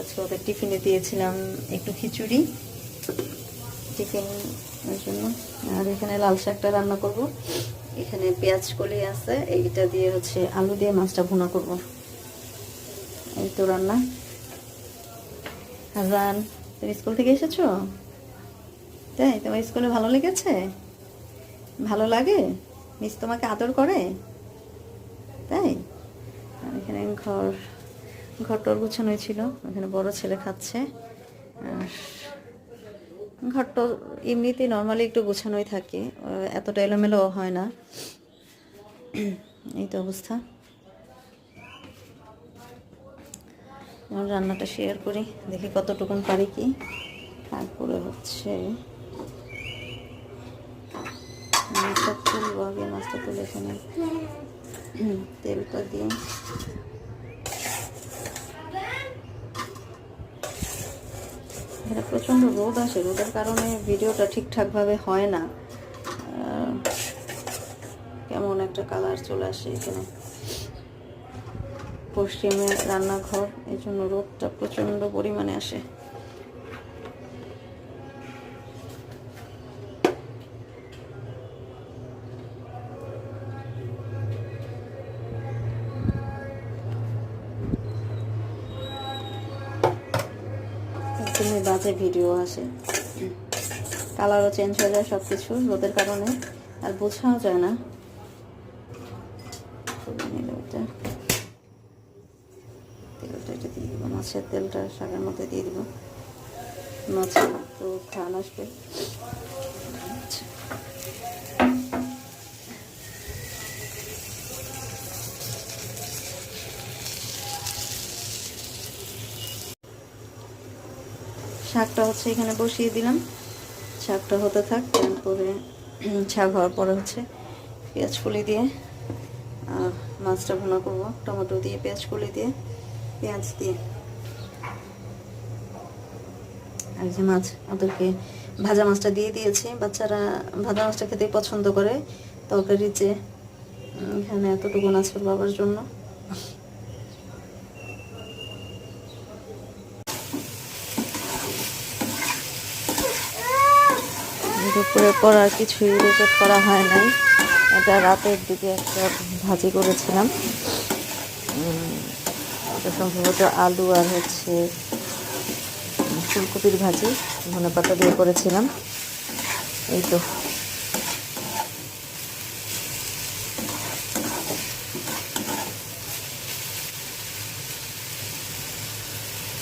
আজকে ওদের টিফিনে দিয়েছিলাম একটু খিচুড়ি টিফিনের জন্য। আর এখানে লাল শাকটা রান্না করব। এখানে পেঁয়াজ কলি আছে, এইটা দিয়ে হচ্ছে আলু দিয়ে মাছটা ভুনা করব। এই তো রান্না। হাসান, তুমি স্কুল থেকে এসেছো? তাই তোমার স্কুলে ভালো লেগেছে? ভালো লাগে? মিস তোমাকে আদর করে? তাই? আর এখানে ঘরটর গুছানোই ছিল। এখানে বড় ছেলে খাচ্ছে। আর ঘরটা এমনিতেই নর্মালি একটু গোছানোই থাকে, এতটা এলোমেলো হয় না। এই তো অবস্থা। রান্নাটা শেয়ার করি, দেখি কতটুকুন পারি কি। তারপরে হচ্ছে মাছটা তুলবো, আগে মাছটা তুলে এখানে তেলটা দিয়ে এখানে প্রচণ্ড রোদ আসে, রোদের কারণে ভিডিওটা ঠিকঠাকভাবে হয় না, কেমন একটা কালার চলে আসে। এখানে পশ্চিমে রান্নাঘর, এই জন্য রোদটা প্রচণ্ড পরিমাণে আসে। একদমই বাজে ভিডিও আসে, কালারও চেঞ্জ হয়ে যায় সব কিছু রোদের কারণে, আর বোঝাও যায় না। তেলটা এটা দিয়ে দিব, মাছের তেলটা শাকের মধ্যে দিয়ে দিব, মাছের তো ঘ্রাণ আসবে। শাকটা হচ্ছে এখানে বসিয়ে দিলাম, শাকটা হতে থাক। তারপরে শাক হওয়ার পরে হচ্ছে পেঁয়াজ কুলি দিয়ে মাছটা ভুনা করবো, টমেটো দিয়ে পেঁয়াজ কুলি দিয়ে পেঁয়াজ দিয়ে। আর যে মাছ ওদেরকে ভাজা মাছটা দিয়ে দিয়েছি, বাচ্চারা ভাজা মাছটা খেতেই পছন্দ করে। তরকারি যে এখানে এতটুকু আছে ওর বাবার জন্য। দুপুরের পর আর কিছুই রেকর্ড করা হয় নাই, এটা রাতের দিকে একটা ভাজি করেছিলাম, এটা সম্ভবত আলু আর হচ্ছে ফুলকপির ভাজি ধনেপাতা দিয়ে করেছিলাম। এই তো